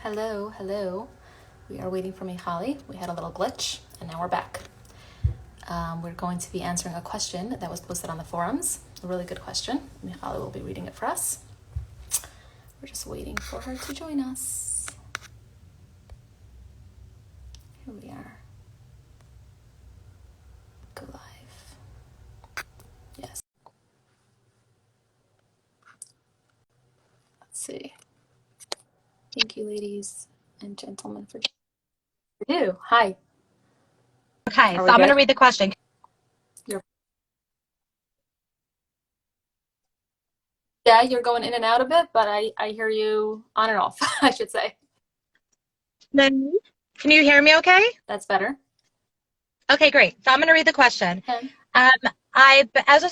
Hello, hello. We are waiting for Mihaly. We had a little glitch, and now we're back. We're going to be answering a question that was posted on the forums. A really good question. Mihaly will be reading it for us. We're just waiting for her to join us. Here we are. Go live. Yes. Let's see. Thank you, ladies and gentlemen, for you. Hi. Okay, so I'm going to read the question. Yeah, you're going in and out a bit, but I hear you on and off, I should say. Can you hear me okay? That's better. Okay, great. So I'm going to read the question. Okay. I, Baruch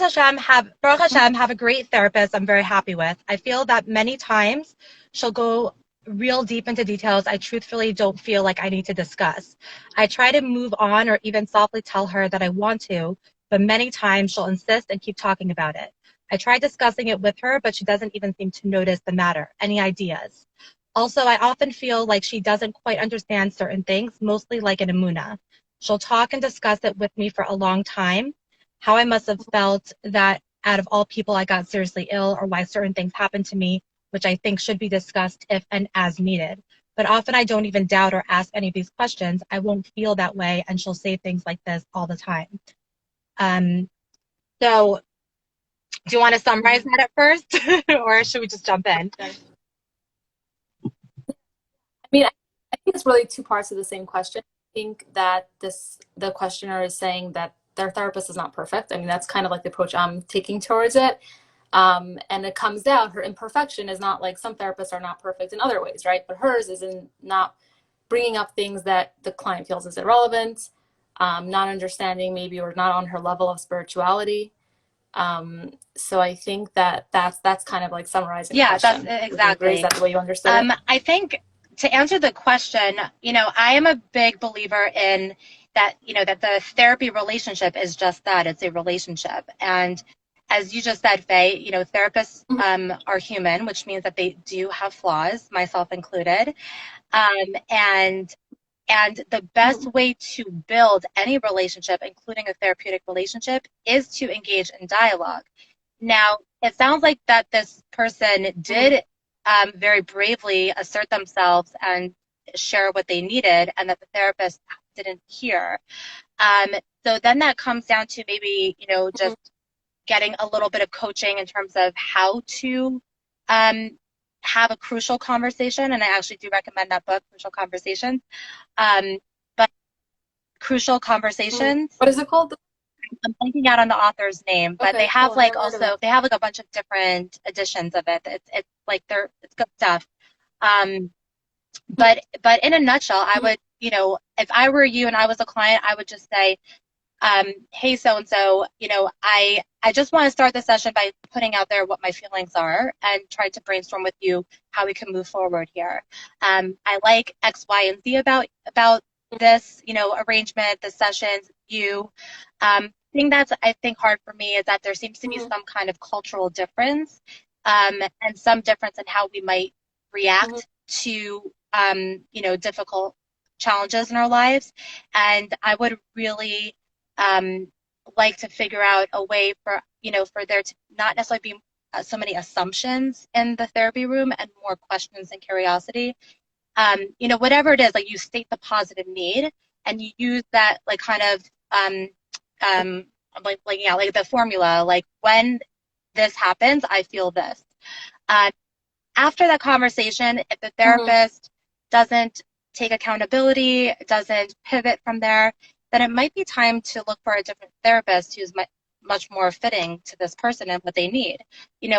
Hashem, have a great therapist I'm very happy with. I feel that many times she'll go real deep into details I truthfully don't feel like I need to discuss. I try to move on or even softly tell her that I want to, but many times she'll insist and keep talking about it. I try discussing it with her, but she doesn't even seem to notice the matter. Any ideas? Also, I often feel like she doesn't quite understand certain things, mostly like an emuna. She'll talk and discuss it with me for a long time, how I must have felt that out of all people I got seriously ill, or why certain things happened to me, which I think should be discussed if and as needed. But often I don't even doubt or ask any of these questions. I won't feel that way, and she'll say things like this all the time. So do you want to summarize that at first, or should we just jump in? I think it's really two parts of the same question. I think that the questioner is saying that their therapist is not perfect. I mean, that's kind of like the approach I'm taking towards it. And it comes down, her imperfection is not like some therapists are not perfect in other ways, right? But hers is in not bringing up things that the client feels is irrelevant, not understanding maybe, or not on her level of spirituality. So I think that's kind of like summarizing the question. That's exactly. Is that the way you understood it? I think to answer the question, I am a big believer in that, that the therapy relationship is just that. It's a relationship. And as you just said, Faye, therapists are human, which means that they do have flaws, myself included. And the best way to build any relationship, including a therapeutic relationship, is to engage in dialogue. Now, it sounds like that this person did very bravely assert themselves and share what they needed, and that the therapist didn't hear. So then that comes down to maybe, just getting a little bit of coaching in terms of how to have a crucial conversation. And I actually do recommend that book, Crucial Conversations. But Crucial Conversations. What is it called? I'm blanking out on the author's name, but they have they have like a bunch of different editions of it. It's like it's good stuff. But in a nutshell, I would, if I were you and I was a client, I would just say, hey, so-and-so, I just want to start the session by putting out there what my feelings are and try to brainstorm with you how we can move forward here. I like X, Y, and Z about this, arrangement, the sessions, thing that's, I think, hard for me is that there seems to be some kind of cultural difference and some difference in how we might react to, difficult challenges in our lives. And I would really like to figure out a way for, for there to not necessarily be so many assumptions in the therapy room and more questions and curiosity. Whatever it is, like you state the positive need and you use that like kind of like the formula, like when this happens, I feel this. After that conversation, if the therapist doesn't take accountability, doesn't pivot from there, then it might be time to look for a different therapist who's much more fitting to this person and what they need.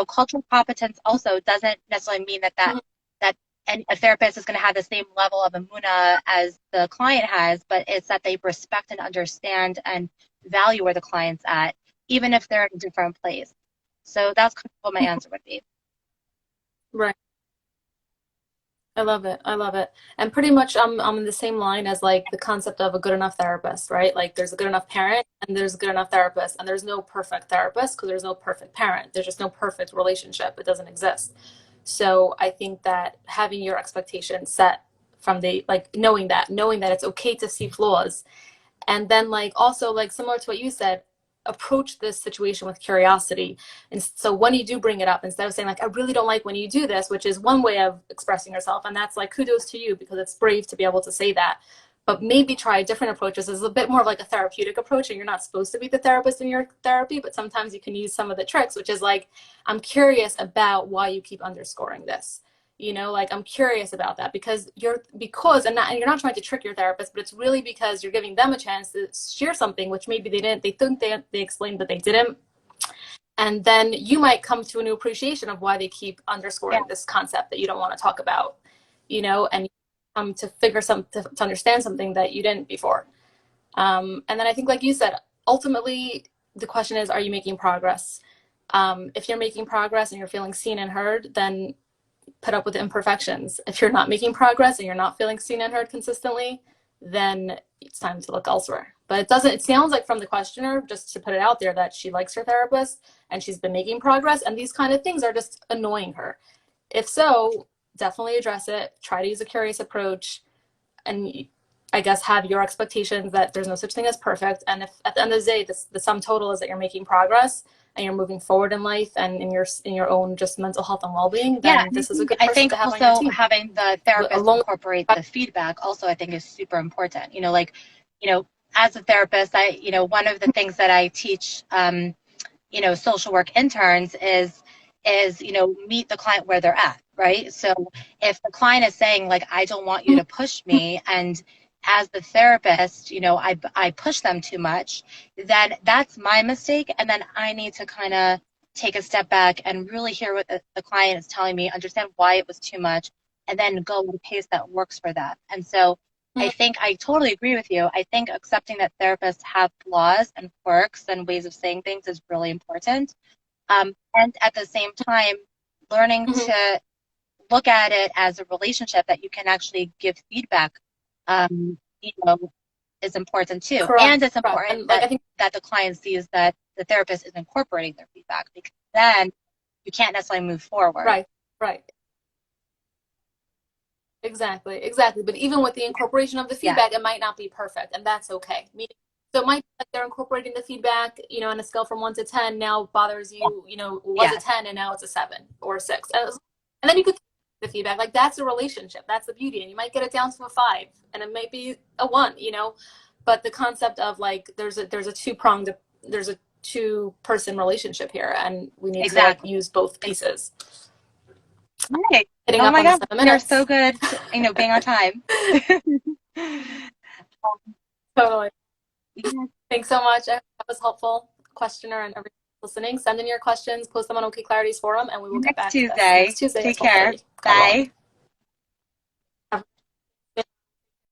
Cultural competence also doesn't necessarily mean that a therapist is going to have the same level of emuna as the client has, but it's that they respect and understand and value where the client's at, even if they're in a different place. So that's kind of what my answer would be. Right. I love it. I love it. And pretty much I'm in the same line as like the concept of a good enough therapist, right? Like there's a good enough parent and there's a good enough therapist, and there's no perfect therapist because there's no perfect parent. There's just no perfect relationship. It doesn't exist. So I think that having your expectations set from the, like, knowing that it's okay to see flaws, and then like also like similar to what you said, approach this situation with curiosity. And so when you do bring it up, instead of saying like, I really don't like when you do this, which is one way of expressing yourself, and that's like kudos to you because it's brave to be able to say that, but maybe try different approaches. Is a bit more of like a therapeutic approach, and you're not supposed to be the therapist in your therapy, but sometimes you can use some of the tricks, which is like, I'm curious about why you keep underscoring this. Like, I'm curious about that because you're not trying to trick your therapist, but it's really because you're giving them a chance to share something which maybe they didn't, they think they explained, but they didn't. And then you might come to a new appreciation of why they keep Yeah. underscoring this concept that you don't want to talk about, and come to figure to understand something that you didn't before. And then I think, like you said, ultimately the question is, are you making progress? If you're making progress and you're feeling seen and heard, then put up with the imperfections. If you're not making progress and you're not feeling seen and heard consistently, then it's time to look elsewhere. But it sounds like from the questioner, just to put it out there, that she likes her therapist and she's been making progress, and these kind of things are just annoying her. If so, definitely address it. Try to use a curious approach, and I guess have your expectations that there's no such thing as perfect. And if at the end of the day, the sum total is that you're making progress and you're moving forward in life and in your own just mental health and well-being, Yeah, then this is a good I person think to have on your also team. having the therapist Along incorporate the feedback also I think is super important. Like, you know, as a therapist, one of the things that I teach, social work interns is, meet the client where they're at, right? So if the client is saying like, I don't want you to push me, and as the therapist, I push them too much, then that's my mistake. And then I need to kind of take a step back and really hear what the client is telling me, understand why it was too much, and then go at a pace that works for them. And so I think I totally agree with you. I think accepting that therapists have flaws and quirks and ways of saying things is really important. And at the same time, learning mm-hmm. to look at it as a relationship that you can actually give feedback, um, you know, is important too. And Correct, it's correct. important And like that I think, the client sees that the therapist is incorporating their feedback, because then you can't necessarily move forward. right, right. Exactly, exactly. But even with the incorporation of the Yeah, feedback, it might not be perfect, and that's okay. So it might be like they're incorporating the feedback, on a scale from 1 to 10, now bothers you, was a yes, 10 and now it's a 7 or 6. And then you could the feedback. Like, that's a relationship. That's the beauty. And you might get it down to a 5, and it might be a 1. But the concept of like there's a two-person relationship here, and we need to like exactly. use both pieces. Right. Hitting Oh up my on the God, 7 you're so minutes. good, being on time. Totally. Yeah. Thanks so much. I hope that was helpful. Questioner and everyone listening, send in your questions, post them on OK Clarity's forum, and we will get Next back to this next Tuesday. Tuesday at Take care. 12:30. God willing. Bye.